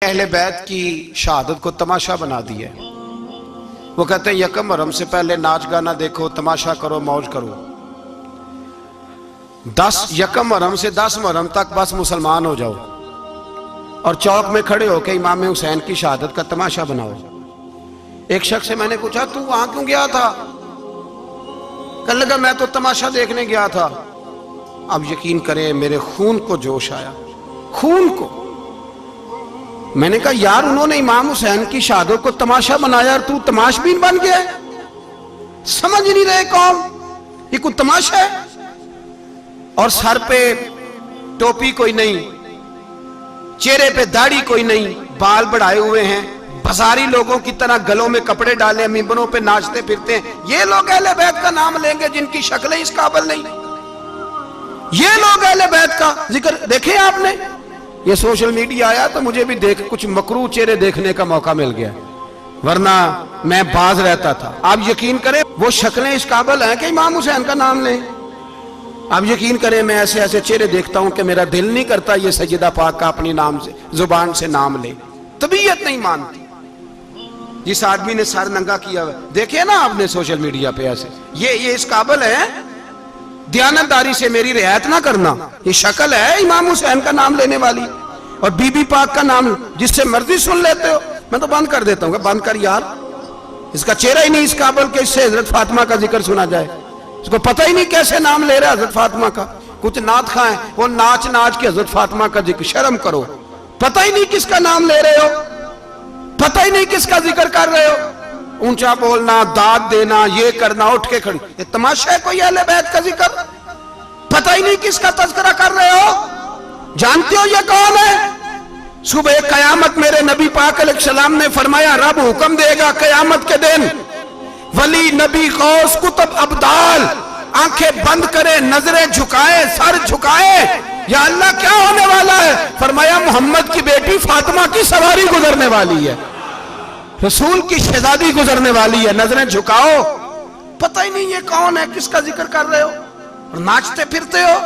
اہل بیت کی شہادت کو تماشا بنا دیا ہے۔ وہ کہتے ہیں یکم محرم سے پہلے ناچ گانا دیکھو، تماشا کرو، موج کرو۔ 10 یکم محرم سے 10 محرم تک بس مسلمان ہو جاؤ اور چوک میں کھڑے ہو کے امام حسین کی شہادت کا تماشا بناؤ۔ ایک شخص سے میں نے پوچھا تو وہاں کیوں گیا تھا؟ کہنے لگا میں تو تماشا دیکھنے گیا تھا۔ اب یقین کریں میرے خون کو جوش آیا، خون کو۔ میں نے کہا یار انہوں نے امام حسین کی شہادت کو تماشا بنایا اور تو تماشبین بن گیا، سمجھ نہیں رہے قوم یہ کوئی تماشا ہے؟ اور سر پہ ٹوپی کوئی نہیں، چہرے پہ داڑھی کوئی نہیں، بال بڑھائے ہوئے ہیں، بازاری لوگوں کی طرح گلوں میں کپڑے ڈالے ممبروں پہ ناچتے پھرتے ہیں۔ یہ لوگ اہل بیت کا نام لیں گے جن کی شکلیں اس قابل نہیں؟ یہ لوگ اہل بیت کا ذکر دیکھیں آپ نے؟ یہ سوشل میڈیا آیا تو مجھے بھی کچھ مکروہ چہرے دیکھنے کا موقع مل گیا، ورنہ میں باز رہتا تھا۔ آپ یقین کریں وہ شکلیں اس قابل ہیں کہ امام حسین کا نام لیں؟ آپ یقین کریں میں ایسے ایسے چہرے دیکھتا ہوں کہ میرا دل نہیں کرتا یہ سیدہ پاک کا اپنی نام سے زبان سے نام لے، طبیعت نہیں مانتی۔ جس آدمی نے سر ننگا کیا دیکھے نا آپ نے سوشل میڈیا پہ ایسے، یہ اس قابل ہے دیانتداری سے میری رعایت نہ کرنا؟ یہ شکل ہے امام حسین کا نام لینے والی؟ اور بی بی پاک کا نام جس سے مرضی سن لیتے ہو؟ میں تو بند کر دیتا ہوں کہ بند کر یار، اس کا چہرہ ہی نہیں اس قابل کہ اس سے حضرت فاطمہ کا ذکر سنا جائے، اس کو پتہ ہی نہیں کیسے نام لے رہا حضرت فاطمہ کا۔ کچھ نعت خواہیں وہ ناچ ناچ کے حضرت فاطمہ کا ذکر، شرم کرو، پتہ ہی نہیں کس کا نام لے رہے ہو، پتہ ہی نہیں کس کا ذکر کر رہے ہو، اونچا بولنا، داد دینا، یہ کرنا، اٹھ کے کھڑی، یہ تماشا ہے کوئی اہل بیت کا ذکر؟ پتہ ہی نہیں کس کا تذکرہ کر رہے ہو؟ جانتے ہو یہ کون ہے؟ صبح قیامت میرے نبی پاک علیہ السلام نے فرمایا رب حکم دے گا قیامت کے دن، ولی نبی غوث کتب ابدال آنکھیں بند کرے، نظریں جھکائے، سر جھکائے، یا اللہ کیا ہونے والا ہے؟ فرمایا محمد کی بیٹی فاطمہ کی سواری گزرنے والی ہے، رسول کی شہزادی گزرنے والی ہے، نظریں جھکاؤ۔ پتہ ہی نہیں یہ کون ہے، کس کا ذکر کر رہے ہو اور ناچتے پھرتے ہو،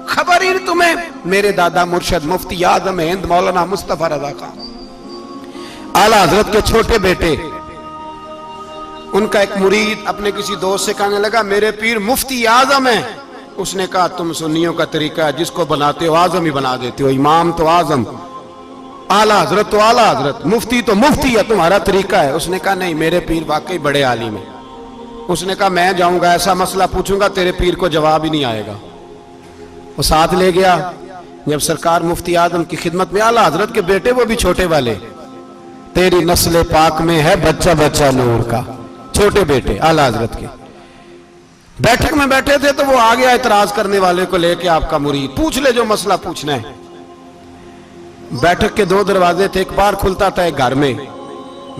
خبر ہی نہیں تمہیں۔ میرے دادا مرشد مفتی اعظم ہند مولانا مصطفیٰ رضا خان اعلیٰ حضرت کے چھوٹے بیٹے، ان کا ایک مرید اپنے کسی دوست سے کہنے لگا میرے پیر مفتی اعظم ہیں۔ اس نے کہا تم سنیوں کا طریقہ ہے جس کو بناتے ہو اعظم ہی بنا دیتے ہو، امام تو اعظم، اعلیٰ حضرت تو اعلیٰ حضرت، مفتی تو مفتی ہے، تمہارا طریقہ ہے۔ اس نے کہا نہیں میرے پیر واقعی بڑے عالم ہیں۔ اس نے کہا میں جاؤں گا ایسا مسئلہ پوچھوں گا تیرے پیر کو جواب ہی نہیں آئے گا۔ وہ ساتھ لے گیا، جب سرکار مفتی اعظم کی خدمت میں، اعلیٰ حضرت کے بیٹے وہ بھی چھوٹے والے، تیری نسل پاک میں ہے بچہ بچہ نور کا، چھوٹے بیٹے اعلیٰ حضرت کے بیٹھک میں بیٹھے تھے تو وہ آ گیا اعتراض کرنے والے کو لے کے، آپ کا مرید پوچھ لے جو مسئلہ پوچھنا ہے۔ بیٹھک کے 2 دروازے تھے، ایک بار کھلتا تھا ایک گھر میں،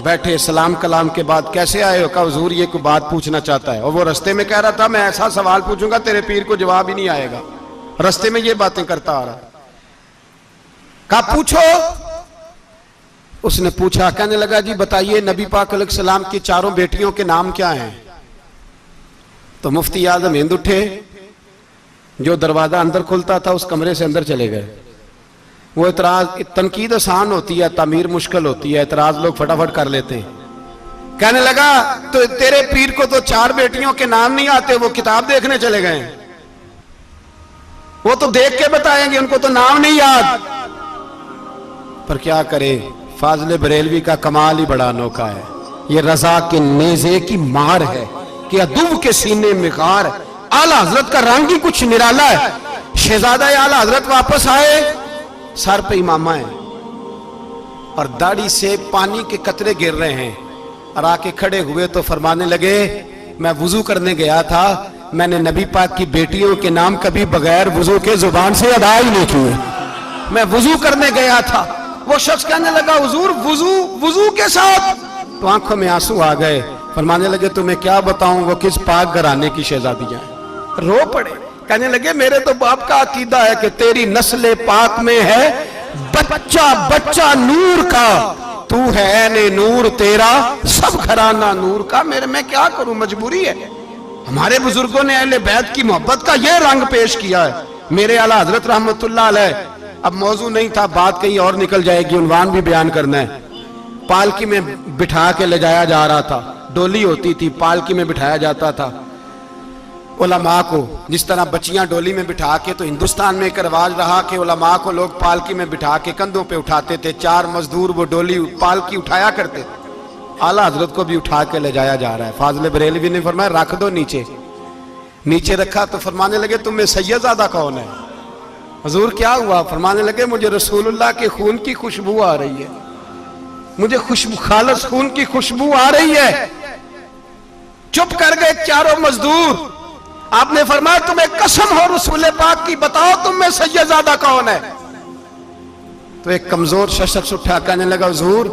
بیٹھے سلام کلام کے بعد کیسے آئے ہو؟ کہا حضور یہ کوئی بات پوچھنا چاہتا ہے، اور وہ رستے میں کہہ رہا تھا میں ایسا سوال پوچھوں گا تیرے پیر کو جواب ہی نہیں آئے گا، رستے میں یہ باتیں کرتا آ رہا۔ کہا پوچھو۔ اس نے پوچھا، کہنے لگا جی بتائیے نبی پاک علیہ السلام کی 4 بیٹیوں کے نام کیا ہیں؟ تو مفتی اعظم ہند اٹھے، جو دروازہ اندر کھلتا تھا اس کمرے سے اندر چلے گئے۔ وہ اعتراض، تنقید آسان ہوتی ہے، تعمیر مشکل ہوتی ہے، اعتراض لوگ فٹافٹ کر لیتے ہیں۔ کہنے لگا تو تیرے پیر کو تو 4 بیٹیوں کے نام نہیں آتے، وہ کتاب دیکھنے چلے گئے ہیں، وہ تو دیکھ کے بتائیں گے، ان کو تو نام نہیں یاد۔ پر کیا کرے، فاضل بریلوی کا کمال ہی بڑا انوکھا ہے، یہ رضا کے نیزے کی مار ہے کہ عدو کے سینے میں غار۔ اعلیٰ حضرت کا رنگ ہی کچھ نرالا ہے۔ شہزادہ اعلیٰ حضرت واپس آئے، سر پہ امامہ ہے اور داڑھی سے پانی کے قطرے گر رہے ہیں، اور آ کے کھڑے ہوئے تو فرمانے لگے میں وضو کرنے گیا تھا، میں نے نبی پاک کی بیٹیوں کے نام کبھی بغیر وضو کے زبان سے ادا ہی نہیں کیے، میں وضو کرنے گیا تھا۔ وہ شخص کہنے لگا حضور وضو کے ساتھ؟ تو آنکھوں میں آنسو آ گئے، فرمانے لگے تمہیں کیا بتاؤں وہ کس پاک گھرانے کی شہزادیاں ہیں۔ رو پڑے، کہنے لگے میرے تو باپ کا عقیدہ ہے کہ تیری نسل پاک میں ہے بچہ بچہ نور کا، تو ہے عین نور تیرا سب گھرانہ نور کا۔ میرے میں کیا کروں، مجبوری ہے۔ ہمارے بزرگوں نے اہل بیت کی محبت کا یہ رنگ پیش کیا ہے۔ میرے اعلیٰ حضرت رحمت اللہ علیہ اب موضوع نہیں تھا, بات کہیں اور نکل جائے گی, عنوان بھی بیان کرنا ہے. پالکی میں بٹھا کے لے جایا جا رہا تھا, ڈولی ہوتی تھی, پالکی میں بٹھایا جاتا تھا علماء کو. جس طرح بچیاں ڈولی میں بٹھا کے, تو ہندوستان میں ایک رواج رہا کہ علماء کو لوگ پالکی میں بٹھا کے کندھوں پہ اٹھاتے تھے. 4 مزدور وہ ڈولی پالکی اٹھایا کرتے تھے. اعلیٰ حضرت کو بھی اٹھا کے لے جایا جا رہا ہے. فاضل بریلوی نے فرمایا رکھ دو نیچے. نیچے رکھا تو فرمانے لگے تم میں سید زادہ کون ہے؟ حضور کیا ہوا؟ فرمانے لگے مجھے رسول اللہ کے خون کی خوشبو آ رہی ہے, مجھے خالص خون کی خوشبو آ رہی ہے. چپ کر گئے چاروں مزدور. آپ نے فرمایا تمہیں قسم ہو رسول پاک کی, بتاؤ تم میں سید زادہ کون ہے؟ تو ایک کمزور شخص اٹھا کہنے لگا حضور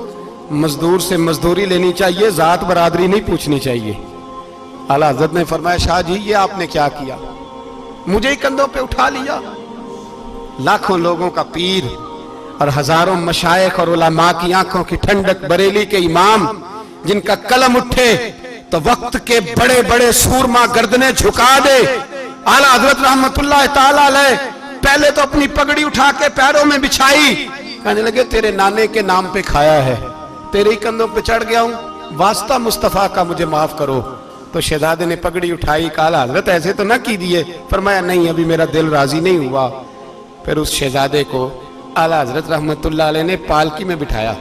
مزدور سے مزدوری لینی چاہیے, ذات برادری نہیں پوچھنی چاہیے. اعلیٰ حضرت نے فرمایا شاہ جی یہ آپ نے کیا کیا, مجھے ہی کندھوں پہ اٹھا لیا. لاکھوں لوگوں کا پیر اور ہزاروں مشائخ اور علماء کی آنکھوں کی ٹھنڈک, بریلی کے امام جن کا قلم اٹھے تو وقت کے بڑے بڑے سورما گردنیں جھکا دے. اعلیٰ حضرت رحمت اللہ تعالی علیہ پہلے تو اپنی پگڑی اٹھا کے پیروں میں بچھائی, کہنے لگے تیرے نانے کے نام پہ کھایا ہے, تیرے ہی کندھوں پہ چڑھ گیا ہوں, واسطہ مصطفیٰ کا مجھے معاف کرو. تو شہزادے نے پگڑی اٹھائی, کہا حضرت ایسے تو نہ کیجیے. فرمایا نہیں ابھی میرا دل راضی نہیں ہوا. پھر اس شہزادے کو اعلیٰ حضرت رحمت اللہ علیہ نے پالکی میں بٹھایا.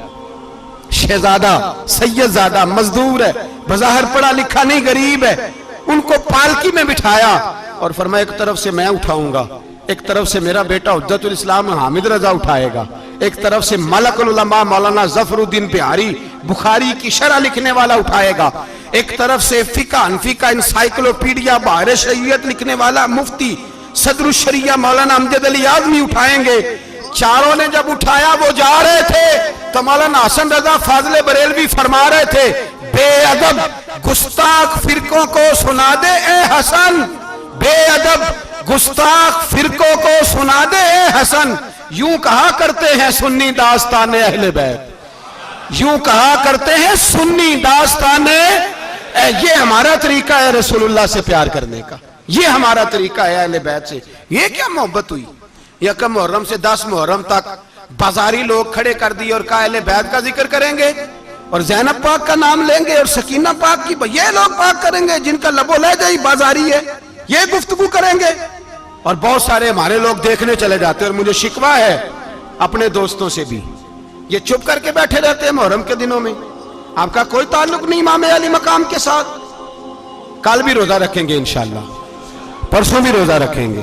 شہزادہ سید زادہ مزدور ہے, بظاہر پڑھا لکھا نہیں, غریب ہے, ان کو پالکی میں بٹھایا اور فرمایا ایک طرف سے میں اٹھاؤں گا, ایک طرف سے میرا بیٹا حجت الاسلام حامد رضا اٹھائے گا, ایک طرف سے ملک العلماء مولانا ظفر الدین بہاری بخاری کی شرح لکھنے والا اٹھائے گا, ایک طرف سے فقہ حنفی کا انسائیکلوپیڈیا بحر شریعت لکھنے والا مفتی صدر الشریعہ مولانا امجد علی اعظمی اٹھائیں گے. چاروں نے جب اٹھایا وہ جا رہے تھے تو مولانا حسن رضا فاضل بریلوی فرما رہے تھے بے ادب گستاخ فرقوں کو سنا دے اے حسن, بے ادب گستاخ فرقوں کو سنا دے اے حسن. یوں کہا کرتے ہیں سنی داستان اہل بیت, یوں کہا کرتے ہیں سنی داستان. یہ ہمارا طریقہ ہے رسول اللہ سے پیار کرنے کا, یہ ہمارا طریقہ ہے اہل بیت سے. یہ کیا محبت ہوئی؟ یکم محرم سے 10 محرم تک بازاری لوگ کھڑے کر دیے اور کہا اہل بیت کا ذکر کریں گے اور زینب پاک کا نام لیں گے اور سکینہ پاک کی, یہ لوگ پاک کریں گے جن کا لب و لہجہ ہی بازاری ہے, یہ گفتگو کریں گے. اور بہت سارے ہمارے لوگ دیکھنے چلے جاتے ہیں, اور مجھے شکوہ ہے اپنے دوستوں سے بھی, یہ چپ کر کے بیٹھے رہتے ہیں محرم کے دنوں میں. آپ کا کوئی تعلق نہیں امام علی مقام کے ساتھ. کل بھی روزہ رکھیں گے انشاءاللہ, پرسوں بھی روزہ رکھیں گے,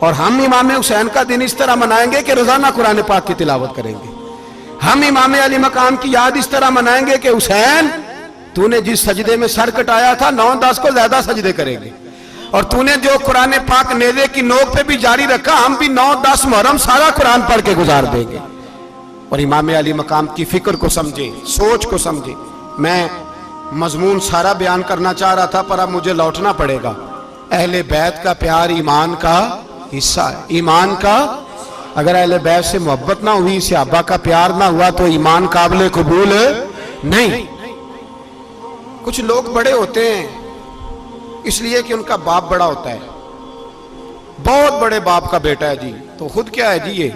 اور ہم امام حسین کا دن اس طرح منائیں گے کہ روزانہ قرآن پاک کی تلاوت کریں گے. ہم امام علی مقام کی یاد اس طرح منائیں گے کہ حسین تو نے جس سجدے میں سر کٹایا تھا 9-10 کو زیادہ سجدے کریں گے, اور تو نے جو قرآن پاک نیزے کی نوک پہ بھی جاری رکھا, ہم بھی 9-10 محرم سارا قرآن پڑھ کے گزار دیں گے. اور امام علی مقام کی فکر کو سمجھیں, سوچ کو سمجھیں. میں مضمون سارا بیان کرنا چاہ رہا تھا پر اب مجھے لوٹنا پڑے گا. اہل بیت کا پیار ایمان کا حصہ ہے, ایمان کا. اگر اہل بیت سے محبت نہ ہوئی, صحابہ کا پیار نہ ہوا تو ایمان قابل قبول نہیں. کچھ لوگ بڑے ہوتے ہیں اس لیے کہ ان کا باپ بڑا ہوتا ہے, بہت بڑے باپ کا بیٹا ہے جی, تو خود کیا ہے جی, یہ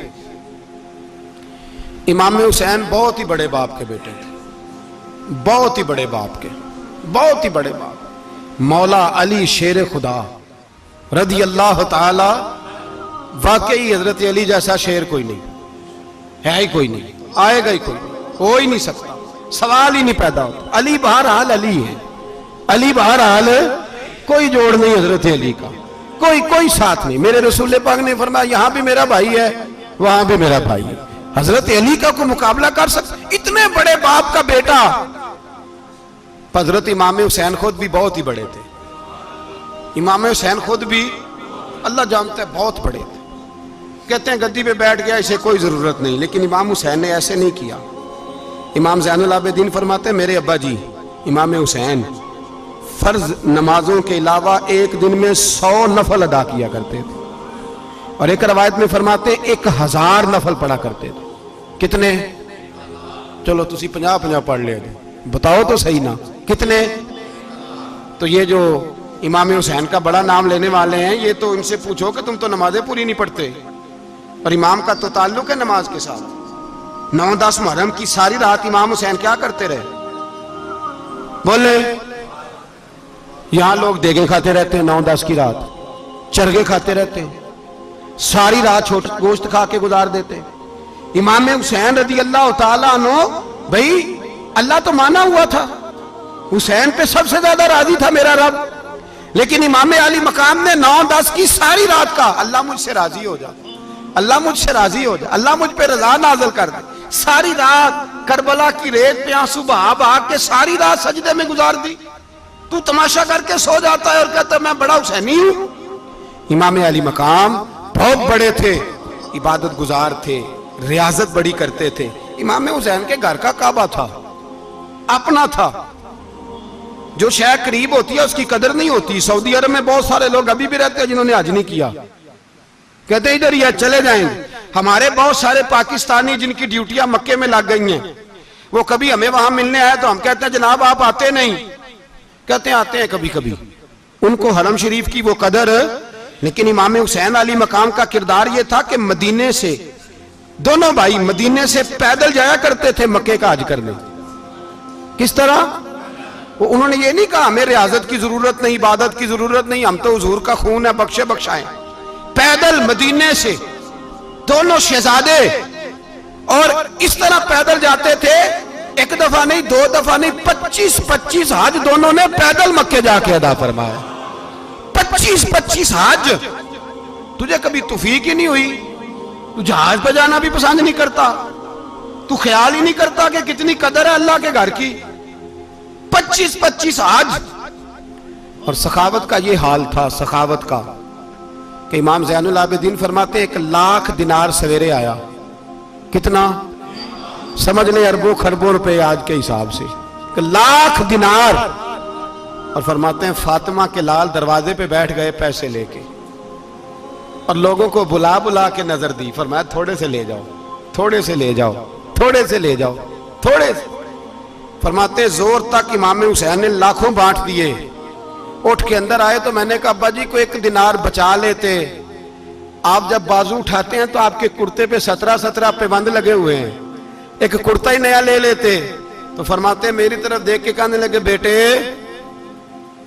امام حسین بہت ہی بڑے باپ کے بیٹے تھے, بہت ہی بڑے باپ کے, بہت ہی بڑے باپ. مولا علی شیر خدا رضی اللہ تعالی, واقعی حضرت علی جیسا شیر کوئی نہیں ہے, ہی کوئی نہیں, آئے گا ہی کوئی نہیں, ہو ہی نہیں سکتا, سوال ہی نہیں پیدا ہوتا. علی بہرحال علی ہے, علی بہرحال کوئی جوڑ نہیں حضرت علی کا, کوئی ساتھ نہیں. میرے رسول پاک نے فرمایا یہاں بھی میرا بھائی ہے وہاں بھی میرا بھائی ہے, حضرت علی کا کوئی مقابلہ کر سکتا؟ اتنے بڑے باپ کا بیٹا. حضرت امام حسین خود بھی بہت ہی بڑے تھے, امام حسین خود بھی اللہ جانتا ہے بہت بڑے تھے. کہتے ہیں گدی پہ بیٹھ گیا اسے کوئی ضرورت نہیں, لیکن امام حسین نے ایسے نہیں کیا. امام زین العابدین فرماتے ہیں میرے ابا جی امام حسین فرض نمازوں کے علاوہ ایک دن میں 100 نفل ادا کیا کرتے تھے, اور ایک روایت میں فرماتے ہیں 1000 نفل پڑھا کرتے تھے. کتنے؟ چلو تسی 50 پڑھ لے, بتاؤ تو صحیح نا کتنے؟ تو یہ جو امام حسین کا بڑا نام لینے والے ہیں, یہ تو ان سے پوچھو کہ تم تو نمازیں پوری نہیں پڑھتے, اور امام کا تو تعلق ہے نماز کے ساتھ. 9-10 محرم کی ساری رات امام حسین کیا کرتے رہے؟ بولے. یہاں لوگ دیگیں کھاتے رہتے ہیں 9-10 کی رات, چرگے کھاتے رہتے ہیں, ساری رات گوشت کھا کے گزار دیتے ہیں. امام حسین رضی اللہ تعالیٰ عنہ, بھئی اللہ تو مانا ہوا تھا, حسین پہ سب سے زیادہ راضی تھا میرا رب, لیکن امام علی مقام نے 9-10 کی ساری رات کا اللہ مجھ سے راضی ہو جا, اللہ مجھ سے راضی ہو جا, اللہ مجھ پہ رضا نازل کر دے. ساری رات کربلا کی ریت پہ آنسو بہا بہا کے ساری رات سجدے میں گزار دی. تو تماشا کر کے سو جاتا ہے اور کہتا ہے میں بڑا حسینی ہوں. امام علی مقام بہت بڑے تھے, عبادت گزار تھے, ریاضت بڑی کرتے تھے. امام حسین کے گھر کا کعبہ تھا, اپنا تھا. جو شے قریب ہوتی ہے اس کی قدر نہیں ہوتی. سعودی عرب میں بہت سارے لوگ ابھی بھی رہتے ہیں جنہوں نے حج نہیں کیا, کہتے ادھر ہی چلے جائیں. ہمارے بہت سارے پاکستانی جن کی ڈیوٹیاں مکے میں لگ گئی ہیں, وہ کبھی ہمیں وہاں ملنے آئے تو ہم کہتے ہیں جناب آپ آتے نہیں, کہتے ہیں آتے ہیں کبھی کبھی. ان کو حرم شریف کی وہ قدر. لیکن امام حسین علی مقام کا کردار یہ تھا کہ مدینے سے, دونوں بھائی مدینے سے پیدل جایا کرتے تھے مکے کا حج کرنے. کس طرح؟ انہوں نے یہ نہیں کہا ہمیں ریاضت کی ضرورت نہیں, عبادت کی ضرورت نہیں, ہم تو حضور کا خون ہے بخشے بخشائیں. پیدل مدینے سے دونوں شہزادے, اور اس طرح پیدل جاتے تھے. ایک دفعہ نہیں, 2 دفعہ نہیں, 25 حج دونوں نے پیدل مکے جا کے ادا فرمایا. 25 حج. تجھے کبھی توفیق ہی نہیں ہوئی؟ تو جہاز پہ جانا بھی پسند نہیں کرتا, تو خیال ہی نہیں کرتا کہ کتنی قدر ہے اللہ کے گھر کی. 25 حج. اور سخاوت کا یہ حال تھا, سخاوت کا, کہ امام زین العابدین فرماتے 1,00,000 دینار سویرے آیا. کتنا؟ سمجھ لیں اربوں خربوں روپے آج کے حساب سے. 1,00,000 دینار. اور فرماتے ہیں فاطمہ کے لال دروازے پہ بیٹھ گئے پیسے لے کے, اور لوگوں کو بلا بلا کے نظر دی. فرمایا تھوڑے سے لے جاؤ, تھوڑے سے لے جاؤ, تھوڑے سے لے جاؤ, تھوڑے سے. فرماتے ہیں زور تک امام حسین نے لاکھوں بانٹ دیے. اٹھ کے اندر آئے تو میں نے کہا ابا جی کو 1 دینار بچا لیتے. آپ جب بازو اٹھاتے ہیں تو آپ کے کرتے پہ 17 پابند لگے ہوئے ہیں, ایک کرتا ہی نیا لے لیتے. تو فرماتے ہیں میری طرف دیکھ کے کہنے لگے بیٹے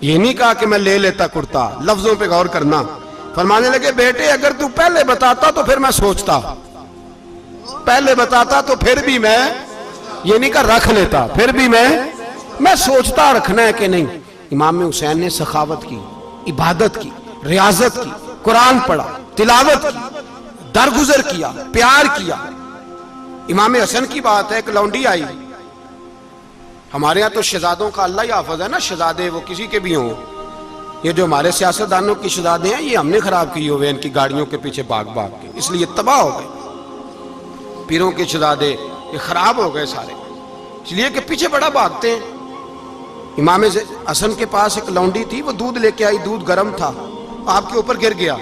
یہ نہیں کہا کہ میں لے لیتا کرتا, لفظوں پہ غور کرنا. فرمانے لگے بیٹے اگر تو پہلے بتاتا تو پھر میں سوچتا, پہلے بتاتا تو پھر بھی میں یہ نہیں کہا رکھ لیتا, پھر بھی میں سوچتا رکھنا ہے کہ نہیں. امام حسین نے سخاوت کی, عبادت کی, ریاضت کی, قرآن پڑھا, تلاوت کی, درگزر کیا, پیار کیا. امام حسن کی بات ہے, ایک لونڈی آئی. ہمارے یہاں تو شہزادوں کا اللہ ہی حافظ ہے نا, شہزادے وہ کسی کے بھی ہوں. یہ جو ہمارے سیاستدانوں کی شہزادے ہیں یہ ہم نے خراب کیے ہوئے ان کی گاڑیوں کے پیچھے بھاگ بھاگ کے, اس لیے تباہ ہو گئے. پیروں کے شہزادے یہ خراب ہو گئے سارے, اس لیے کہ پیچھے بڑا بھاگتے ہیں. امام حسن کے پاس ایک لونڈی تھی, وہ دودھ لے کے آئی, دودھ گرم تھا, آپ کے اوپر گر گیا.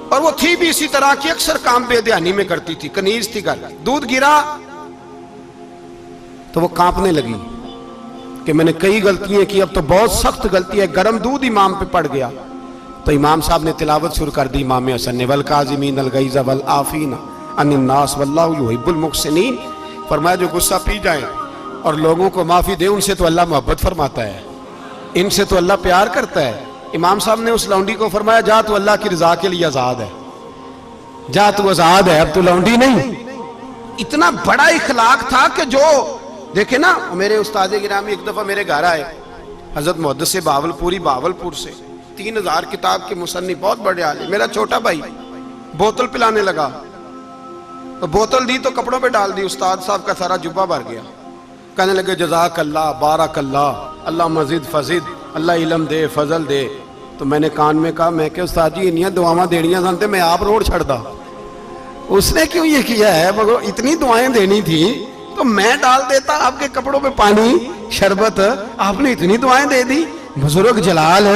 اور وہ تھی بھی اسی طرح کی, اکثر کام بے دھیانی میں کرتی تھی, کنیز تھی گھر. دودھ گرا تو وہ کانپنے لگی کہ میں نے کئی غلطیاں کی, اب تو بہت سخت غلطی ہے. گرم دودھ امام پہ پڑ گیا تو امام صاحب نے تلاوت شروع کر دی امام حسن نے, والکاظمین الغیظ والعافین عن الناس واللہ یحب المحسنین. فرمایا جو غصہ پی جائیں اور لوگوں کو معافی دے, ان سے تو اللہ محبت فرماتا ہے, ان سے تو اللہ پیار کرتا ہے. امام صاحب نے اس لونڈی کو فرمایا جا تو اللہ کی رضا کے لیے آزاد ہے, جا تو آزاد ہے, اب تو لونڈی نہیں. اتنا بڑا اخلاق تھا کہ جو دیکھیں نا, میرے استاد گرامی ایک دفعہ میرے گھر آئے, حضرت محدث بہاولپوری, بہاولپور سے, 3000 کتاب کے مصنف, بہت بڑے عالم. میرا چھوٹا بھائی بوتل پلانے لگا, تو بوتل دی تو کپڑوں پہ ڈال دی, استاد صاحب کا سارا جبہ بھر گیا. کہنے لگے جزاک اللہ, بارک اللہ, اللہ مزید فزید, اللہ علم دے, فضل دے. تو میں نے کان میں کہا, میں کہ استاد جی انیاں دعاواں دینیاں سنتے, میں آپ روڑ چھڑ دا. اس نے کیوں یہ کیا ہے, مگر اتنی دعائیں دینی تھی تو میں ڈال دیتا آپ کے کپڑوں پہ پانی شربت, آپ نے اتنی دعائیں دے دی. بزرگ جلال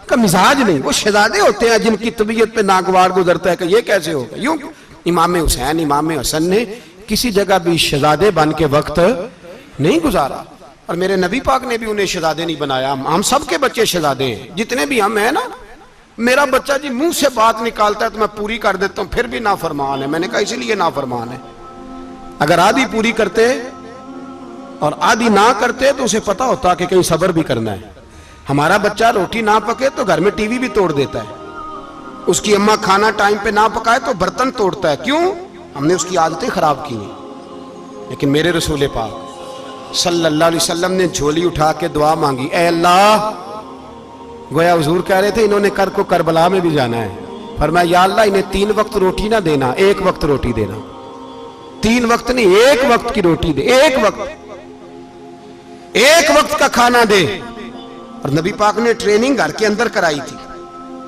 کا مزاج نہیں. وہ شہزادے ہوتے ہیں جن کی طبیعت پہ ناگوار گزرتا ہے کہ یہ کیسے ہوگا. یوں امام حسین, امام حسن نے کسی جگہ بھی شہزادے بن کے وقت نہیں گزارا, اور میرے نبی پاک نے بھی انہیں شہزادے نہیں بنایا. ہم سب کے بچے شہزادے ہیں, جتنے بھی ہم ہیں نا. میرا بچہ جی منہ سے بات نکالتا ہے تو میں پوری کر دیتا ہوں، پھر بھی نافرمان ہے۔ میں نے کہا اسی لیے نافرمان ہے، اگر آدھی پوری کرتے اور آدھی نہ کرتے تو اسے پتا ہوتا کہ کہیں صبر بھی کرنا ہے۔ ہمارا بچہ روٹی نہ پکے تو گھر میں ٹی وی بھی توڑ دیتا ہے، اس کی اماں کھانا ٹائم پہ نہ پکائے تو برتن توڑتا ہے۔ کیوں؟ ہم نے اس کی عادتیں خراب کی ہیں۔ لیکن میرے رسول پاک صلی اللہ علیہ وسلم نے جھولی اٹھا کے دعا مانگی، اے اللہ، گویا حضور کہہ رہے تھے انہوں نے کو کربلا میں بھی جانا ہے، فرمایا یا اللہ انہیں 3 وقت روٹی نہ دینا، 1 وقت روٹی دینا۔ 3 وقت نہیں، 1 وقت کی روٹی دے، 1 وقت کا کھانا دے۔ اور نبی پاک نے ٹریننگ گھر کے اندر کرائی تھی،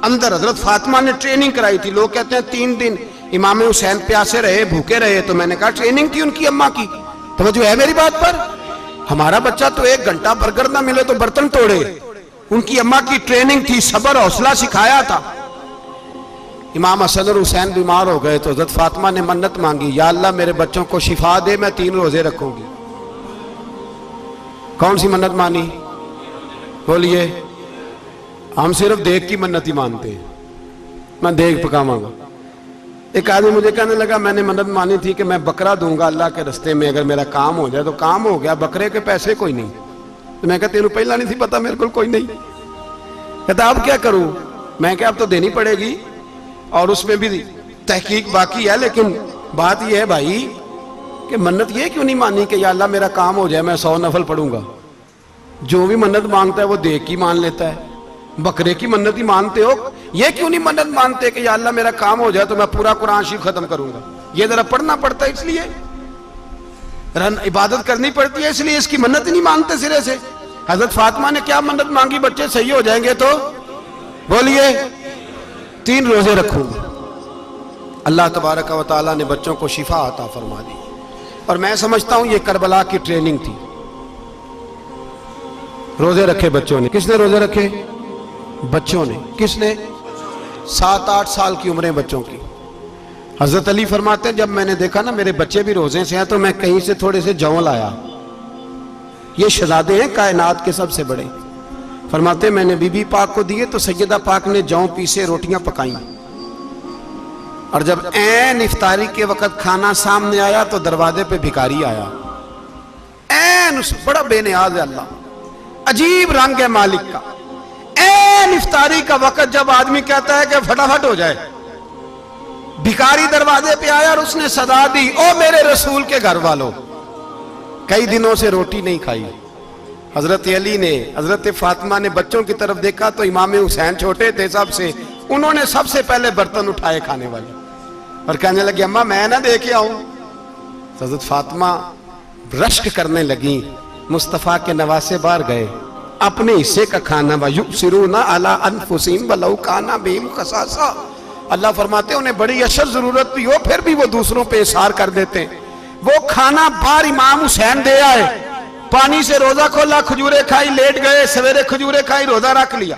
اندر حضرت فاطمہ نے ٹریننگ کرائی تھی۔ لوگ کہتے ہیں 3 دن امام حسین پیاسے رہے، بھوکے رہے، تو میں نے کہا ٹریننگ تھی ان کی اماں کی۔ توجہ ہے میری بات پر؟ ہمارا بچہ تو 1 گھنٹہ برگر نہ ملے تو برتن توڑے، ان کی اماں کی ٹریننگ تھی، صبر حوصلہ سکھایا تھا۔ امام حسن اور حسین بیمار ہو گئے تو حضرت فاطمہ نے منت مانگی، یا اللہ میرے بچوں کو شفا دے، میں 3 روزے رکھوں گی۔ کون سی منت مانی؟ بولیے۔ ہم صرف دیکھ کی منت ہی مانتے ہیں، میں دیکھ پکاواں گا۔ ایک آدمی مجھے کہنے لگا میں نے منت مانی تھی کہ میں بکرا دوں گا اللہ کے رستے میں، اگر میرا کام ہو جائے، تو کام ہو گیا، بکرے کے پیسے کوئی نہیں۔ تو میں کہا تیرے پہلا نہیں تھی پتا میرے کو کوئی نہیں؟ کہتا اب کیا کروں؟ میں کہا اب تو دینی پڑے گی، اور اس میں بھی تحقیق باقی ہے، لیکن بات یہ ہے بھائی کہ منت یہ کیوں نہیں مانی کہ یا اللہ میرا کام ہو جائے میں 100 نفل پڑھوں گا؟ جو بھی منت مانگتا ہے وہ دیکھ کی مان لیتا ہے، بکرے کی منت ہی مانتے ہو، یہ کیوں نہیں منت مانتے کہ یا اللہ میرا کام ہو جائے تو میں پورا قرآن شریف ختم کروں گا؟ یہ ذرا پڑھنا پڑتا ہے، اس لیے عبادت کرنی پڑتی ہے، اس لیے اس کی منت ہی نہیں مانتے سرے سے۔ حضرت فاطمہ نے کیا منت مانگی؟ بچے صحیح ہو جائیں گے تو بولیے 3 روزے رکھوں گے۔ اللہ تبارک و تعالیٰ نے بچوں کو شفا عطا فرما دی، اور میں سمجھتا ہوں یہ کربلا کی ٹریننگ تھی۔ روزے رکھے بچوں نے۔ کس نے روزے رکھے؟ بچوں نے۔ کس نے؟ 7-8 سال کی عمریں بچوں کی۔ حضرت علی فرماتے ہیں جب میں نے دیکھا نا میرے بچے بھی روزے سے ہیں تو میں کہیں سے تھوڑے سے جون لایا، یہ شہزادے ہیں کائنات کے سب سے بڑے۔ فرماتے ہیں میں نے بی بی پاک کو دیے تو سیدہ پاک نے جون پیسے روٹیاں پکائیں، اور جب عین افطاری کے وقت کھانا سامنے آیا تو دروازے پہ بھکاری آیا، عین بڑا بے نیاز ہے اللہ، عجیب رنگ ہے مالک کا۔ عین افطاری کا وقت جب آدمی کہتا ہے کہ فٹافٹ ہو جائے، بھکاری دروازے پہ آیا اور اس نے صدا دی، او میرے رسول کے گھر والوں، کئی دنوں سے روٹی نہیں کھائی۔ حضرت علی نے، حضرت فاطمہ نے بچوں کی طرف دیکھا تو امام حسین چھوٹے تھے سب سے، انہوں نے سب سے پہلے برتن اٹھائے کھانے والے، اور کہنے لگے اماں میں نہ دے کے آؤں؟ حضرت فاطمہ رشک کرنے لگیں، مصطفیٰ کے نواسے باہر گئے، اپنے حصے کا کھانا وَيُؤْثِرُونَ عَلَىٰ أَنفُسِهِمْ وَلَوْ كَانَ بِهِمْ خَصَاصَةٌ، اللہ فرماتے ہیں انہیں بڑی اشد ضرورت بھی ہو پھر بھی وہ دوسروں پہ اثار کر دیتے ہیں۔ وہ کھانا باہر امام حسین دے آئے، پانی سے روزہ کھولا، کھجورے کھائی، لیٹ گئے، سویرے کھجورے کھائی، روزہ رکھ لیا۔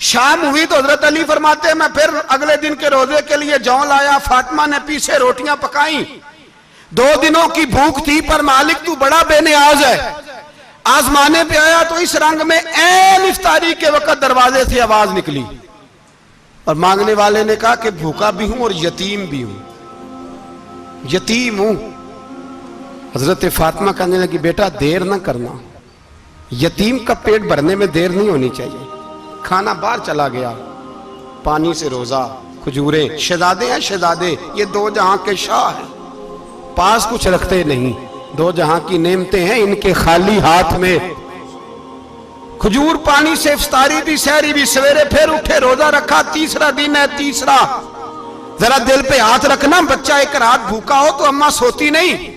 شام ہوئی تو حضرت علی فرماتے ہیں میں پھر اگلے دن کے روزے کے لیے جون لایا، فاطمہ نے پیچھے روٹیاں پکائیں، 2 دنوں کی بھوک تھی پر مالک تو بڑا بے نیاز ہے، آزمانے پہ آیا تو اس رنگ میں عین افطاری کے وقت دروازے سے آواز نکلی، اور مانگنے والے نے کہا کہ بھوکا بھی ہوں اور یتیم بھی ہوں، یتیم ہوں۔ حضرت فاطمہ کہنے لگی بیٹا دیر نہ کرنا، یتیم کا پیٹ بھرنے میں دیر نہیں ہونی چاہیے۔ کھانا باہر چلا گیا، پانی سے روزہ، کھجورے، شہزادے ہیں شہزادے، یہ 2 جہاں کے شاہ ہیں، پاس کچھ رکھتے نہیں، 2 جہاں کی نعمتیں ہیں ان کے خالی ہاتھ میں۔ کھجور پانی سے افطاری بھی، سحری بھی، سویرے پھر اٹھے، روزہ رکھا، تیسرا دن ہے، تیسرا۔ ذرا دل پہ ہاتھ رکھنا، بچہ ایک رات بھوکا ہو تو اماں سوتی نہیں،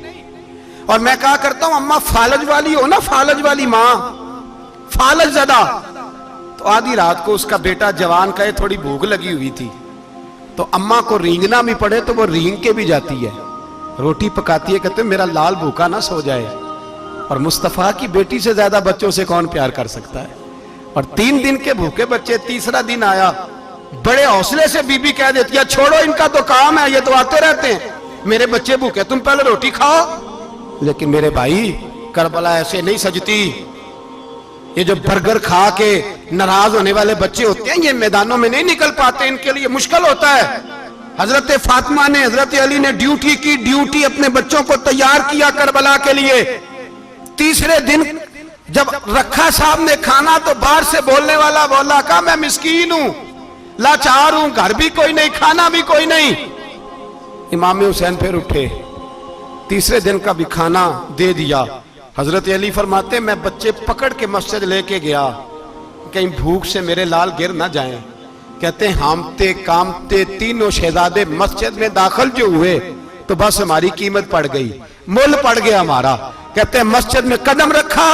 اور میں کہا کرتا ہوں اماں فالج والی ہو نا، فالج والی ماں، فالج زدہ، تو آدھی رات کو اس کا بیٹا جوان کہے تھوڑی بھوک لگی ہوئی تھی، تو اماں کو رینگنا بھی پڑے تو وہ رینگ کے بھی جاتی ہے، روٹی پکاتی ہے، کہتے ہیں میرا لال بھوکا نہ سو جائے۔ اور مصطفیٰ کی بیٹی سے زیادہ بچوں سے کون پیار کر سکتا ہے؟ اور 3 دن کے بھوکے بچے، تیسرا دن آیا، بڑے حوصلے سے بی بی کہہ دیتی ہے چھوڑو ان کا تو کام ہے، یہ تو آتے رہتے ہیں، میرے بچے بھوکے تم پہلے روٹی کھاؤ۔ لیکن میرے بھائی کربلا ایسے نہیں سجتی، یہ جو برگر کھا کے ناراض ہونے والے بچے ہوتے ہیں، یہ میدانوں میں نہیں نکل پاتے، ان کے لیے مشکل ہوتا ہے۔ حضرت فاطمہ نے، حضرت علی نے ڈیوٹی کی، ڈیوٹی اپنے بچوں کو تیار کیا کربلا کے لیے۔ تیسرے دن جب رکھا صاحب نے کھانا تو باہر سے بولنے والا بولا کہا میں مسکین ہوں، لاچار ہوں، گھر بھی کوئی نہیں، کھانا بھی کوئی نہیں۔ امام حسین پھر اٹھے، تیسرے دن کا بھی کھانا دے دیا۔ حضرت علی فرماتے میں بچے پکڑ کے مسجد لے کے گیا، کہیں بھوک سے میرے لال گر نہ جائیں۔ کہتے ہیں ہامتے کامتے تینوں شہزادے مسجد میں داخل جو ہوئے تو بس ہماری قیمت پڑ گئی، مول پڑ گیا ہمارا۔ کہتے ہیں مسجد میں قدم رکھا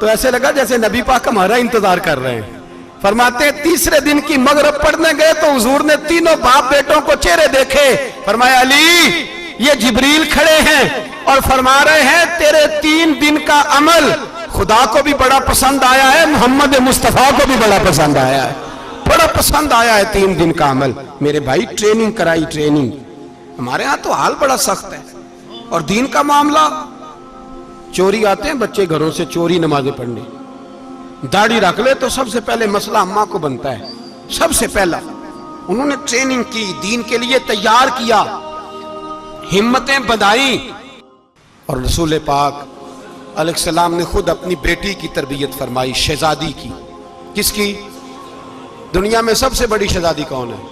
تو ایسے لگا جیسے نبی پاک ہمارا انتظار کر رہے ہیں۔ فرماتے ہیں تیسرے دن کی مغرب پڑھنے گئے تو حضور نے تینوں باپ بیٹوں کو چہرے دیکھے، فرمایا علی یہ جبریل کھڑے ہیں اور فرما رہے ہیں تیرے 3 دن کا عمل خدا کو بھی بڑا پسند آیا ہے، محمد مصطفیٰ کو بھی بڑا پسند آیا ہے، بڑا پسند آیا ہے 3 دن کا عمل۔ میرے بھائی ٹریننگ کرائی، ٹریننگ۔ ہمارے ہاں تو حال بڑا سخت ہے، اور دین کا معاملہ چوری آتے ہیں بچے گھروں سے چوری نمازیں پڑھنے، داڑھی رکھ لے تو سب سے پہلے مسئلہ اماں کو بنتا ہے، سب سے پہلا۔ انہوں نے ٹریننگ کی، دین کے لیے تیار کیا، ہمتیں بدائیں، اور رسول پاک علیہ السلام نے خود اپنی بیٹی کی تربیت فرمائی، شہزادی کی۔ کس کی؟ دنیا میں سب سے بڑی شہزادی کون ہے؟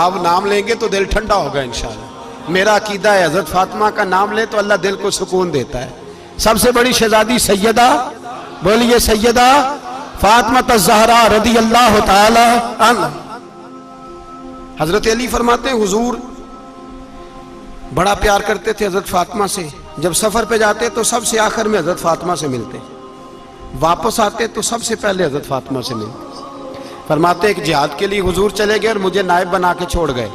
آپ نام لیں گے تو دل ٹھنڈا ہوگا انشاءاللہ۔ میرا عقیدہ ہے حضرت فاطمہ کا نام لے تو اللہ دل کو سکون دیتا ہے۔ سب سے بڑی شہزادی سیدہ، بولیے سیدہ فاطمہ الزہرا رضی اللہ تعالی عنہ۔ حضرت علی فرماتے ہیں حضور بڑا پیار کرتے تھے حضرت فاطمہ سے، جب سفر پہ جاتے تو سب سے آخر میں حضرت فاطمہ سے ملتے، واپس آتے تو سب سے پہلے حضرت فاطمہ سے ملتے۔ فرماتے ایک جہاد کے لیے حضور چلے گئے اور مجھے نائب بنا کے چھوڑ گئے،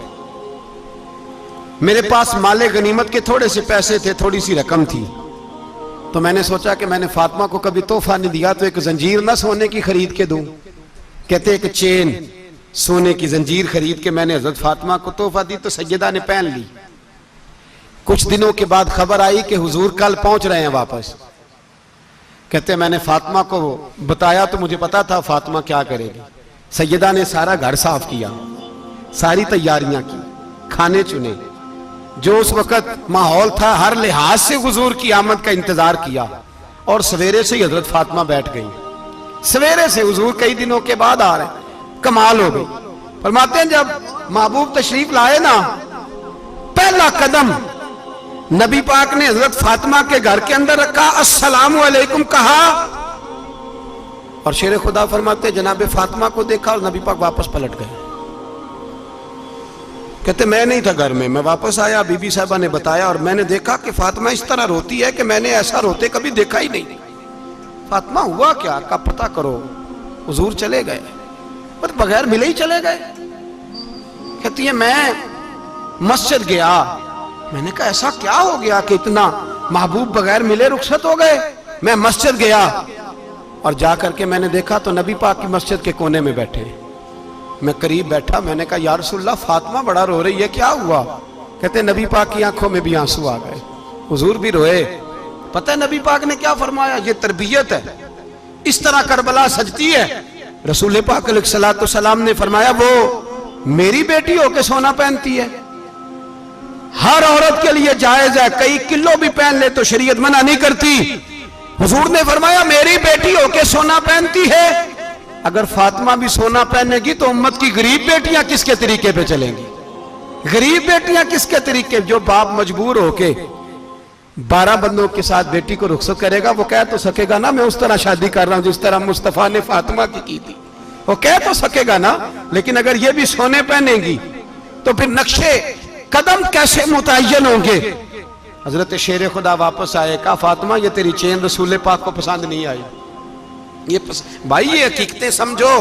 میرے پاس مال غنیمت کے تھوڑے سے پیسے تھے، تھوڑی سی رقم تھی، تو میں نے سوچا کہ میں نے فاطمہ کو کبھی تحفہ نہیں دیا تو ایک زنجیر نہ سونے کی خرید کے دوں۔ کہتے ایک چین سونے کی زنجیر خرید کے میں نے حضرت فاطمہ کو تحفہ دی تو سیدہ نے پہن لی۔ کچھ دنوں کے بعد خبر آئی کہ حضور کل پہنچ رہے ہیں واپس۔ کہتے میں نے فاطمہ کو بتایا تو مجھے پتا تھا فاطمہ کیا کرے گی۔ سیدہ نے سارا گھر صاف کیا، ساری تیاریاں کی، کھانے چنے، جو اس وقت ماحول تھا ہر لحاظ سے حضور کی آمد کا انتظار کیا، اور سویرے سے ہی حضرت فاطمہ بیٹھ گئی۔ سویرے سے حضور کئی دنوں کے بعد آ رہے ہیں، کمال ہو گئی۔ فرماتے ہیں جب محبوب تشریف لائے نا، پہلا قدم نبی پاک نے حضرت فاطمہ کے گھر کے اندر رکھا، السلام علیکم کہا، اور شیر خدا فرماتے جناب فاطمہ کو دیکھا اور نبی پاک واپس پلٹ گئے۔ کہتے میں نہیں تھا گھر میں واپس آیا، بی بی صاحبہ نے بتایا اور میں نے دیکھا کہ فاطمہ اس طرح روتی ہے کہ میں نے ایسا روتے کبھی دیکھا ہی نہیں۔ فاطمہ ہوا کیا؟ کا پتہ کرو۔ حضور چلے گئے، پر بغیر ملے ہی چلے گئے۔ کہتی ہے میں مسجد گیا، میں نے کہا ایسا کیا ہو گیا کہ اتنا محبوب بغیر ملے رخصت ہو گئے؟ میں مسجد گیا اور جا کر کے میں نے دیکھا تو نبی پاک کی مسجد کے کونے میں بیٹھے، میں قریب بیٹھا، میں نے کہا یا رسول اللہ فاطمہ بڑا رو رہی ہے، کیا ہوا؟ کہتے نبی پاک کی آنکھوں میں بھی آنسو آ گئے، حضور بھی روئے۔ پتہ ہے نبی پاک نے کیا فرمایا؟ یہ تربیت ہے، اس طرح کربلا سجتی ہے۔ رسول پاک علیہ السلام نے فرمایا وہ میری بیٹی ہو کے سونا پہنتی ہے، ہر عورت کے لیے جائز ہے، کئی کلو بھی پہن لے تو شریعت منع نہیں کرتی۔ حضور نے فرمایا میری بیٹی ہو کے سونا پہنتی ہے، اگر فاطمہ بھی سونا پہنے گی تو امت کی غریب بیٹیاں کس کے طریقے پہ چلیں گی؟ غریب بیٹیاں کس کے طریقے؟ جو باپ مجبور ہو کے 12 بندوں کے ساتھ بیٹی کو رخصت کرے گا وہ کہہ تو سکے گا نا میں اس طرح شادی کر رہا ہوں جس طرح مصطفیٰ نے فاطمہ کی تھی، وہ کہہ تو سکے گا نا، لیکن اگر یہ بھی سونے پہنے گی تو پھر نقشے قدم کیسے متعین ہوں گے؟ حضرت شیر خدا واپس آئے، کہا فاطمہ یہ تیری چین رسول پاک کو پسند نہیں آئی۔ بھائی یہ حقیقتیں سمجھو،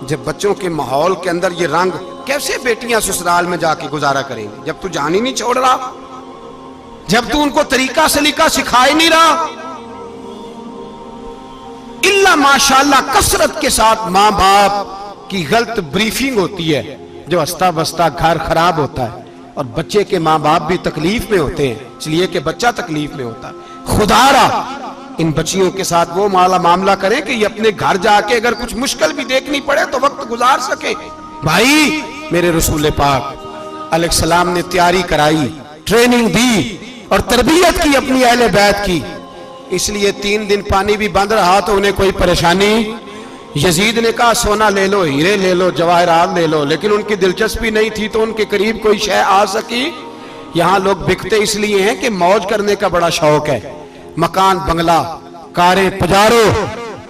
جب بچوں کے ماحول کے اندر یہ رنگ، کیسے بیٹیاں سسرال میں جا کے گزارا کریں گی جب تو جان ہی نہیں چھوڑ رہا، جب تو ان کو طریقہ سلیقہ سکھا ہی نہیں رہا؟ اللہ ماشاءاللہ کثرت کے ساتھ ماں باپ کی غلط بریفنگ ہوتی ہے، جو ہستا بستا گھر خراب ہوتا ہے، اور بچے کے ماں باپ بھی تکلیف میں ہوتے ہیں، اس لیے کہ بچہ تکلیف میں ہوتا ہے۔ خدا را ان بچیوں کے ساتھ وہ معاملہ کریں کہ یہ اپنے گھر جا کے اگر کچھ مشکل بھی دیکھنی پڑے تو وقت گزار سکے. بھائی میرے رسول پاک علیہ السلام نے تیاری کرائی، ٹریننگ دی اور تربیت کی اپنی اہل بیت کی، اس لیے 3 دن پانی بھی بند رہا تو انہیں کوئی پریشانی. یزید نے کہا سونا لے لو، ہیرے لے لو، جواہرات لے لو، لیکن ان کی دلچسپی نہیں تھی تو ان کے قریب کوئی شے آ سکی. یہاں لوگ بکتے اس لیے ہیں کہ موج کرنے کا بڑا شوق ہے، مکان بنگلہ کاریں پجارو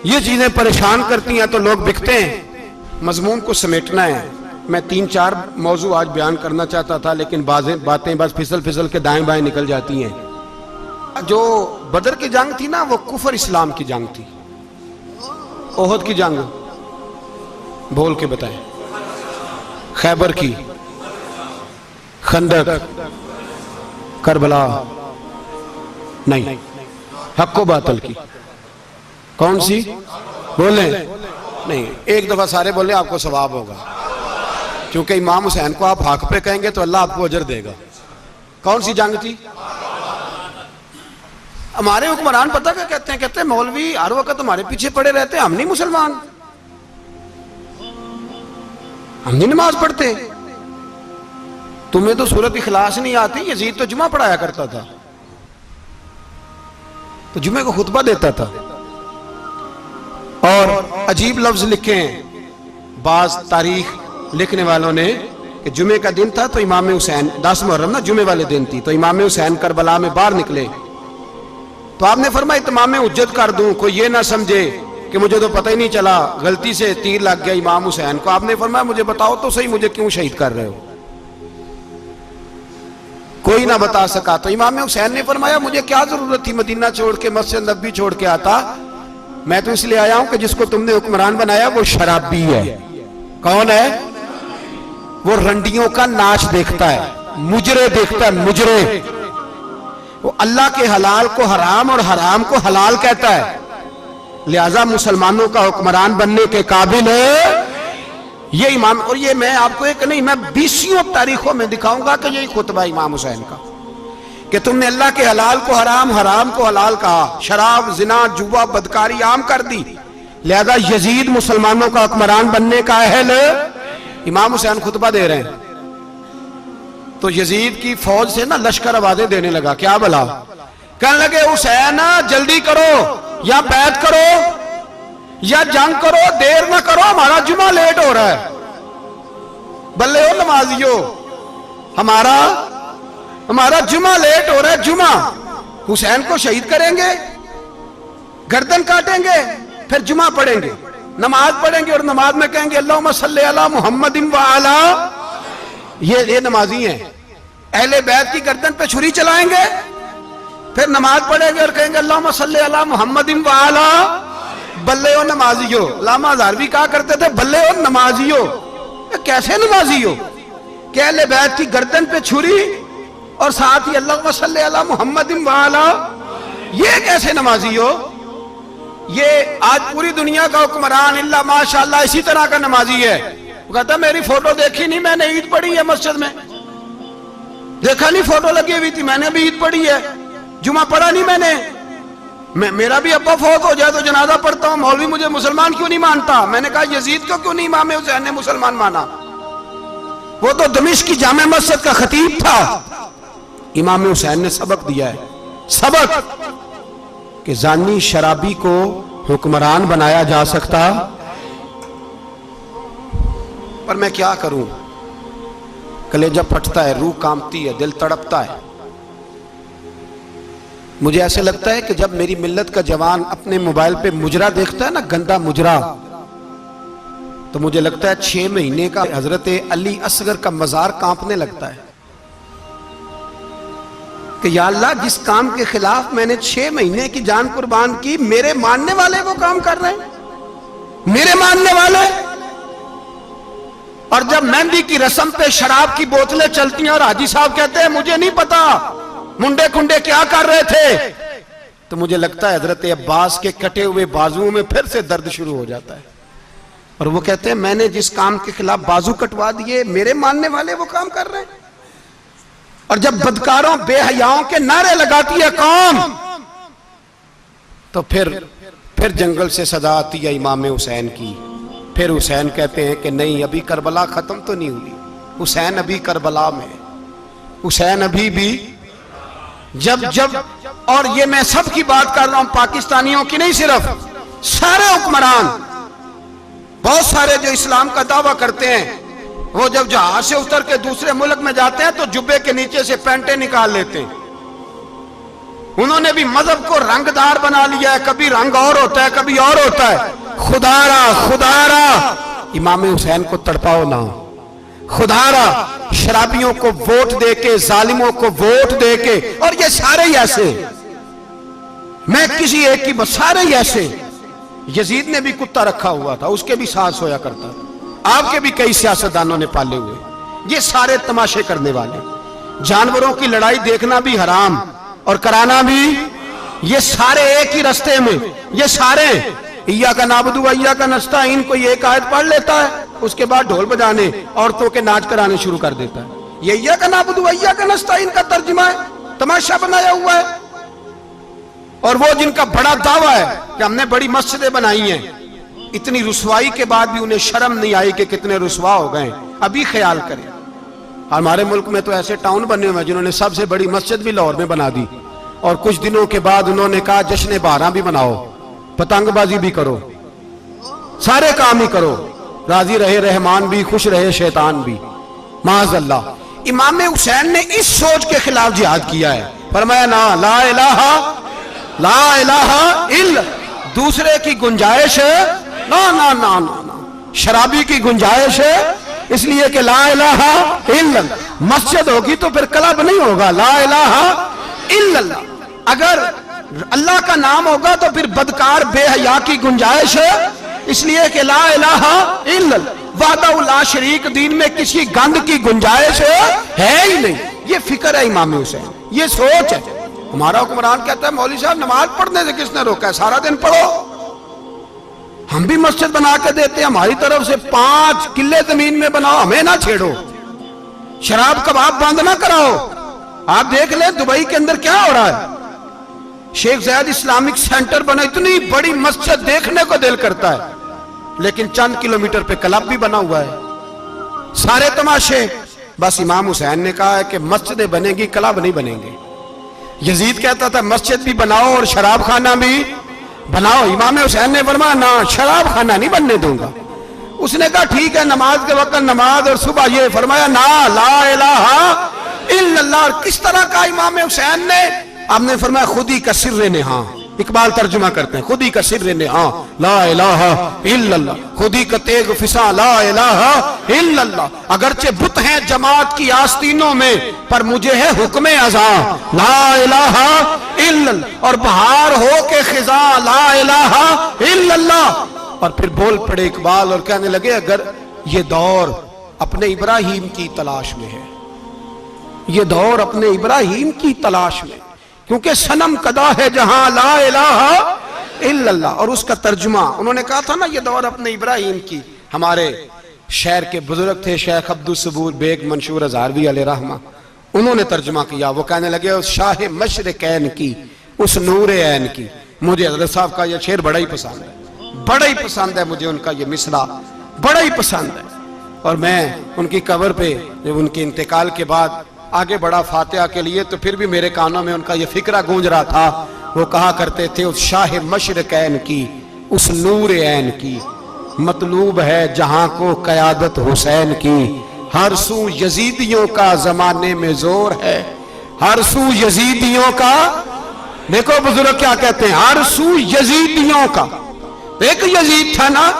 یہ چیزیں پریشان کرتی ہیں تو لوگ بکتے ہیں. مضمون کو سمیٹنا ہے. میں 3-4 موضوع آج بیان کرنا چاہتا تھا لیکن باتیں بس پھسل کے دائیں بائیں نکل جاتی ہیں. جو بدر کی جنگ تھی نا وہ کفر اسلام کی جنگ تھی. احد کی جنگ بول کے بتائیں. خیبر کی، خندق، کربلا نہیں، حق و باطل کی. کون سی بولیں؟ نہیں، ایک دفعہ سارے بولیں آپ کو ثواب ہوگا، کیونکہ امام حسین کو آپ حق پہ کہیں گے تو اللہ آپ کو اجر دے گا. کون سی جنگ تھی؟ ہمارے حکمران پتہ کیا کہتے ہیں؟ کہتے ہیں مولوی ہر وقت ہمارے پیچھے پڑے رہتے ہیں، ہم نہیں مسلمان، ہم نہیں نماز پڑھتے. تمہیں تو سورۃ اخلاص نہیں آتی. یزید تو جمعہ پڑھایا کرتا تھا، تو جمعے کو خطبہ دیتا تھا. اور عجیب لفظ لکھے ہیں بعض تاریخ لکھنے والوں نے کہ جمعے کا دن تھا تو امام حسین 10 محرم نا جمعے والے دن تھی، تو امام حسین کربلا میں باہر نکلے تو آپ نے فرمایا اتمام حجت کر دوں، کوئی یہ نہ سمجھے کہ مجھے تو پتہ ہی نہیں چلا غلطی سے تیر لگ گیا امام حسین کو. آپ نے فرمایا مجھے بتاؤ تو صحیح مجھے کیوں شہید کر رہے ہو؟ کوئی نہ بتا سکا. تو امام حسین نے فرمایا مجھے کیا ضرورت تھی مدینہ چھوڑ کے مسجد نبوی چھوڑ کے آتا، میں تو اس لیے آیا ہوں کہ جس کو تم نے حکمران بنایا وہ شرابی ہے. کون ہے؟ وہ رنڈیوں کا ناچ دیکھتا ہے، مجرے دیکھتا ہے، مجرے. وہ اللہ کے حلال کو حرام اور حرام کو حلال کہتا ہے، لہذا مسلمانوں کا حکمران بننے کے قابل ہے یہ امام. اور یہ میں آپ کو ایک نہیں، میں 20 تاریخوں میں دکھاؤں گا کہ یہی خطبہ امام حسین کا کہ تم نے اللہ کے حلال کو حرام، حرام کو حلال کہا، شراب، زنا، جوا، بدکاری عام کر دی، لہذا یزید مسلمانوں کا حکمران بننے کا اہل. امام حسین خطبہ دے رہے ہیں تو یزید کی فوج سے نا لشکر آوازیں دینے لگا. کیا بلا؟ کہنے لگے حسین جلدی کرو، یا بیعت کرو یا جنگ کرو، دیر نہ کرو، ہمارا جمعہ لیٹ ہو رہا ہے. بلے ہو نمازیو، ہمارا جمعہ لیٹ ہو رہا ہے. جمعہ حسین کو شہید کریں گے، گردن کاٹیں گے، پھر جمعہ پڑھیں گے، نماز پڑھیں گے اور نماز میں کہیں گے اللہم صلی علی محمد وعلی. یہ نمازی ہیں. اہل بیت کی گردن پہ چھری چلائیں گے، پھر نماز پڑھیں گے اور کہیں گے اللہم صلی علی محمد وعلی. بلے ہو نمازیو. علامہ ہزاروی کہا کرتے تھے بلے ہو نمازیو. کیسے نمازیو کہ اہل بیت کی گردن پہ چھری اور ساتھ ہی اللہم صلی علی محمد وعلی؟ یہ کیسے نمازیو؟ یہ آج پوری دنیا کا حکمران اللہ ماشاءاللہ اسی طرح کا نمازی ہے. وہ کہتا ہے میری فوٹو دیکھی نہیں، میں نے عید پڑھی ہے مسجد میں، دیکھا نہیں فوٹو لگی ہوئی تھی، میں نے بھی عید پڑھی ہے، جمعہ پڑھا نہیں میں نے. میرا بھی ابا فوت ہو جائے تو جنازہ پڑھتا ہوں، مولوی مجھے مسلمان کیوں نہیں مانتا؟ میں نے کہا یزید کو کیوں نہیں امام حسین نے مسلمان مانا؟ وہ تو دمشق کی جامع مسجد کا خطیب تھا. امام حسین نے سبق دیا ہے، سبق کہ زانی شرابی کو حکمران بنایا جا سکتا. پر میں کیا کروں، کلیجہ پھٹتا ہے، روح کانپتی ہے، دل تڑپتا ہے. مجھے ایسے لگتا ہے کہ جب میری ملت کا جوان اپنے موبائل پہ مجرا دیکھتا ہے نا، گندا مجرا، تو مجھے لگتا ہے 6 مہینے کا حضرت علی اصغر کا مزار کانپنے لگتا ہے کہ یا اللہ جس کام کے خلاف میں نے 6 مہینے کی جان قربان کی، میرے ماننے والے وہ کام کر رہے ہیں، میرے ماننے والے. اور جب مہندی کی رسم پہ شراب کی بوتلیں چلتی ہیں اور حاجی صاحب کہتے ہیں مجھے نہیں پتا منڈے کنڈے کیا کر رہے تھے، تو مجھے لگتا ہے حضرت عباس کے کٹے ہوئے بازوؤں میں پھر سے درد شروع ہو جاتا ہے. اور وہ کہتے ہیں میں نے جس کام کے خلاف بازو کٹوا دیے، میرے ماننے والے وہ کام کر رہے ہیں. اور جب بدکاروں بے حیاؤں کے نعرے لگاتی ہے قوم، تو پھر جنگل سے صدا آتی ہے امام حسین کی. پھر حسین کہتے ہیں کہ نہیں، ابھی کربلا ختم تو نہیں ہوئی، حسین ابھی کربلا میں، حسین ابھی بھی جب اور یہ میں سب کی بات کر رہا ہوں، پاکستانیوں کی نہیں، صرف سارے حکمران، بہت سارے جو اسلام کا دعویٰ کرتے ہیں، وہ جب جہاز سے اتر کے دوسرے ملک میں جاتے ہیں تو جبے کے نیچے سے پینٹیں نکال لیتے ہیں. انہوں نے بھی مذہب کو رنگ دار بنا لیا ہے، کبھی رنگ اور ہوتا ہے کبھی اور ہوتا ہے. خدا را امام حسین کو تڑپاؤ نہ، خدا را شرابیوں کو ووٹ دے کے، ظالموں کو ووٹ دے کے، اور یہ سارے ہی ایسے، میں کسی ایک کی بس، سارے ہی ایسے. یزید نے بھی کتا رکھا ہوا تھا، اس کے بھی ساتھ سویا کرتا، آپ کے بھی کئی سیاستدانوں نے پالے ہوئے. یہ سارے تماشے کرنے والے، جانوروں کی لڑائی دیکھنا بھی حرام اور کرانا بھی، یہ سارے ایک ہی رستے میں، یہ سارے ایاک نعبد و ایاک نستعین کوئی ایک آیت پڑھ لیتا ہے، اس کے بعد ڈھول بجانے، عورتوں کے ناچ کرانے شروع کر دیتا ہے. یہ ایاک نعبد و ایاک نستعین کا ترجمہ ہے، تماشا بنایا ہوا ہے. اور وہ جن کا بڑا دعویٰ ہے کہ ہم نے بڑی مسجدیں بنائی ہیں، اتنی رسوائی کے بعد بھی انہیں شرم نہیں آئی کہ کتنے رسوا ہو گئے. ابھی خیال کریں، ہمارے ملک میں تو ایسے ٹاؤن بنے ہوئے ہیں جنہوں نے سب سے بڑی مسجد بھی لاہور میں بنا دی، اور کچھ دنوں کے بعد انہوں نے کہا جشن بہاراں بھی بناؤ، پتنگ بازی بھی کرو، سارے کام ہی کرو، راضی رہے رحمان بھی، خوش رہے شیطان بھی. معاذ اللہ. امام حسین نے اس سوچ کے خلاف جہاد کیا ہے، فرمایا نا لا الہ الا، دوسرے کی گنجائش ہے نا، شرابی کی گنجائش ہے، اس لیے کہ لا الہ الا، مسجد ہوگی تو پھر کلب نہیں ہوگا، لا الہ الا اللہ. اگر اللہ کا نام ہوگا تو پھر بدکار بے حیا کی گنجائش ہے، اس لیے کہ لا الہ الا اللہ، وحدہ لا شریک دین میں کسی گند کی گنجائش ہے ہی نہیں. یہ فکر ہے امام حسین، یہ سوچ ہے. ہمارا حکمران کہتا ہے مولوی صاحب نماز پڑھنے سے کس نے روکا ہے، سارا دن پڑھو. ہم بھی مسجد بنا کے دیتے ہیں، ہماری طرف سے 5 کلے زمین میں بناؤ، ہمیں نہ چھیڑو. شراب کباب بند نہ کراؤ. آپ دیکھ لیں دبئی کے اندر کیا ہو رہا ہے، شیخ زید اسلامک سینٹر بنا، اتنی بڑی مسجد دیکھنے کو دل کرتا ہے، لیکن چند کلومیٹر پہ کلب بھی بنا ہوا ہے، سارے تماشے. بس امام حسین نے کہا ہے کہ مسجدیں بنیں گی، کلب نہیں بنیں گے. یزید کہتا تھا مسجد بھی بناؤ اور شراب خانہ بھی بناؤ. امام حسین نے فرمایا نہ، شراب خانہ نہیں بننے دوں گا. اس نے کہا ٹھیک ہے، نماز کے وقت نماز اور صبح یہ. فرمایا نا لا الہ الا اللہ. اور کس طرح کا امام حسین نے، آپ نے فرمایا خودی کا سر نہاں. اقبال ترجمہ کرتے ہیں خودی کا سر نہاں لا الہ الا اللہ، خودی کا تیغ فساں لا الہ الا اللہ. اگرچہ بت ہیں جماعت کی آستینوں میں، پر مجھے ہے حکم ازاں لا الہ الا اللہ. اور بہار ہو کے خزاں لا الہ الا اللہ. اور پھر بول پڑے اقبال اور کہنے لگے اگر یہ دور اپنے ابراہیم کی تلاش میں ہے، یہ دور اپنے ابراہیم کی تلاش میں، کیونکہ صنم کدا ہے جہاں لا الہ الا اللہ. اور اس کا ترجمہ انہوں نے کہا تھا نا یہ دور اپنے ابراہیم کی. ہمارے شہر کے بزرگ تھے شیخ عبدالصبور بیگ منشور ہزاروی علیہ رحمہ، انہوں نے ترجمہ کیا. وہ کہنے لگے اس شاہ مشرقین کی، اس نور عین کی. مجھے حضرت صاحب کا یہ شعر بڑا ہی پسند ہے، بڑا ہی پسند ہے مجھے ان کا یہ مصرع بڑا ہی پسند ہے. اور میں ان کی قبر پہ جب ان کے انتقال کے بعد آگے بڑا فاتحہ کے لیے، تو پھر بھی میرے کانوں میں ان کا یہ فکرہ گونج رہا تھا. وہ کہا کرتے تھے اس شاہ مشرقین کی، اس نور عین کی، مطلوب ہے جہاں کو قیادت حسین کی. ہر سو یزیدیوں کا زمانے میں زور ہے، ہر سو یزیدیوں کا. دیکھو بزرگ کیا کہتے ہیں، ہر سو یزیدیوں کا. ایک یزید تھا نا،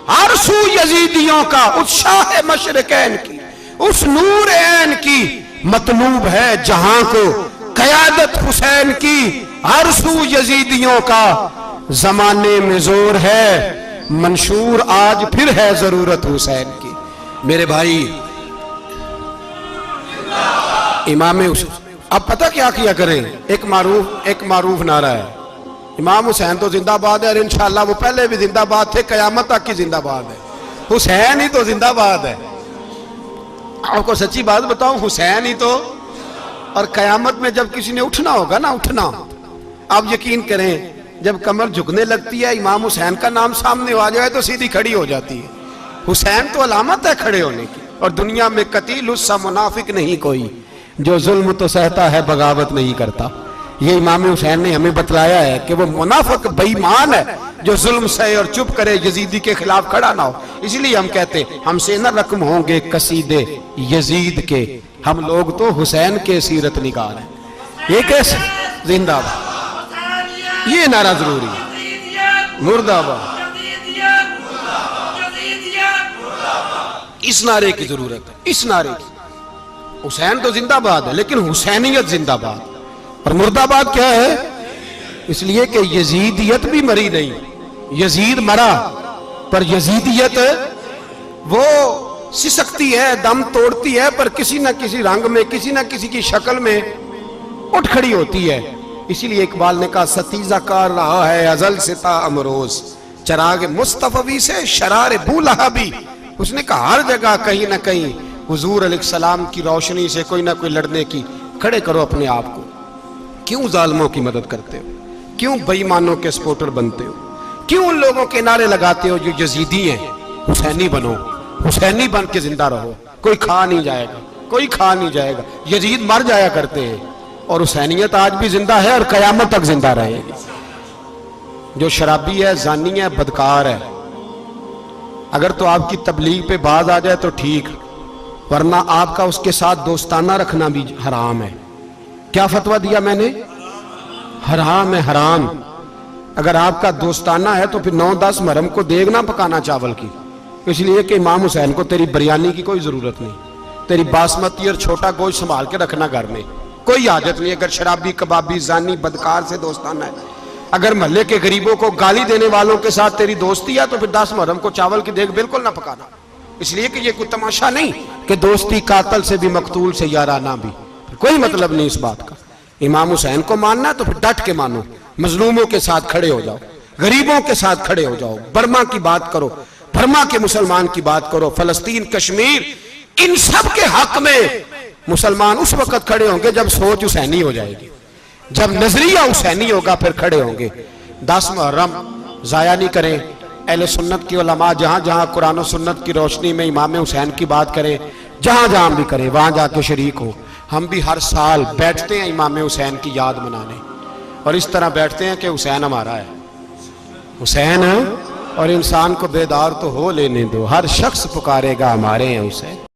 ہر سو یزیدیوں کا، اس شاہ مشرقین کی، اس نور عین کی، مطلوب ہے جہاں کو قیادت حسین کی. ہر سو یزیدیوں کا زمانے میں زور ہے، منشور آج پھر ہے ضرورت حسین کی. میرے بھائی امام حسین، اب پتہ کیا کریں، ایک معروف نعرہ ہے، امام حسین تو زندہ باد ہے، اور انشاءاللہ وہ پہلے بھی زندہ باد تھے، قیامت تک کی زندہ باد ہے. حسین ہی تو زندہ باد ہے. آپ کو سچی بات بتاؤں، حسین ہی تو. اور قیامت میں جب کسی نے اٹھنا ہوگا نا، اٹھنا، آپ یقین کریں جب کمر جھکنے لگتی ہے امام حسین کا نام سامنے آ جائے تو سیدھی کھڑی ہو جاتی ہے. حسین تو علامت ہے کھڑے ہونے کی. اور دنیا میں قتیل اس سا منافق نہیں کوئی جو ظلم تو سہتا ہے بغاوت نہیں کرتا. یہ امام حسین نے ہمیں بتلایا ہے کہ وہ منافق بے ایمان ہے جو ظلم سہے اور چپ کرے, یزیدی کے خلاف کھڑا نہ ہو. اس لیے ہم کہتے ہم سے نہ رقم ہوں گے قصیدے یزید کے, ہم لوگ تو حسین کے سیرت نگار ہیں. یہ کیسے زندہ باد, یہ نعرہ ضروری ہے. مرد آباد, اس نعرے کی ضرورت ہے, اس نعرے کی. حسین تو زندہ باد ہے لیکن حسینیت زندہ باد. اور مرد آباد کیا ہے؟ اس لیے کہ یزیدیت بھی مری نہیں, یزید مرا پر یزیدیت وہ سسکتی ہے, دم توڑتی ہے, پر کسی نہ کسی رنگ میں, کسی نہ کسی کی شکل میں اٹھ کھڑی ہوتی ہے. اسی لیے اقبال نے کہا ستیزہ کار رہا ہے ازل سے تا امروز, چراغ مصطفی سے شرار بولہبی. اس نے کہا ہر جگہ کہیں نہ کہیں حضور علیہ السلام کی روشنی سے کوئی نہ کوئی لڑنے کی. کھڑے کرو اپنے آپ کو. کیوں ظالموں کی مدد کرتے ہو؟ کیوں بے ایمانوں کے سپورٹر بنتے ہو؟ کیوں ان لوگوں کے نعرے لگاتے ہو جو یزیدی ہیں؟ حسینی بنو, حسینی بن کے زندہ رہو. کوئی کھا نہیں جائے گا, کوئی کھا نہیں جائے گا. یزید مر جایا کرتے ہیں اور حسینیت آج بھی زندہ ہے اور قیامت تک زندہ رہے گی. جو شرابی ہے, زانی ہے, بدکار ہے, اگر تو آپ کی تبلیغ پہ باز آ جائے تو ٹھیک, ورنہ آپ کا اس کے ساتھ دوستانہ رکھنا بھی حرام ہے. کیا فتویٰ دیا میں نے؟ حرام ہے, حرام. اگر آپ کا دوستانہ ہے تو پھر 9-10 محرم کو دیگ نہ پکانا چاول کی, اس لیے کہ امام حسین کو تیری بریانی کی کوئی ضرورت نہیں. تیری باسمتی اور چھوٹا گوشت سنبھال کے رکھنا گھر میں, کوئی حاجت نہیں. اگر شرابی, کبابی, زانی, بدکار سے دوستانہ ہے, اگر محلے کے غریبوں کو گالی دینے والوں کے ساتھ تیری دوستی ہے تو پھر 10 محرم کو چاول کی دیگ بالکل نہ پکانا. اس لیے کہ یہ کوئی تماشا نہیں کہ دوستی قاتل سے بھی مقتول سے یارانہ بھی, کوئی مطلب نہیں اس بات کا. امام حسین کو ماننا ہے تو پھر ڈٹ کے مانو, مظلوموں کے ساتھ کھڑے ہو جاؤ, غریبوں کے ساتھ کھڑے ہو جاؤ, برما کی بات کرو, برما کے مسلمان کی بات کرو, فلسطین, کشمیر, ان سب کے حق میں مسلمان اس وقت کھڑے ہوں گے جب سوچ حسینی ہو جائے گی, جب نظریہ حسینی ہوگا پھر کھڑے ہوں گے. 10 محرم ضائع نہیں کریں. اہل سنت کی علماء جہاں جہاں قرآن و سنت کی روشنی میں امام حسین کی بات کریں, جہاں جہاں بھی کریں, وہاں جا کے شریک ہوں. ہم بھی ہر سال بیٹھتے ہیں امام حسین کی یاد منانے, اور اس طرح بیٹھتے ہیں کہ حسین ہمارا ہے, حسین ہے, اور انسان کو بیدار تو ہو لینے دو, ہر شخص پکارے گا ہمارے ہیں حسین.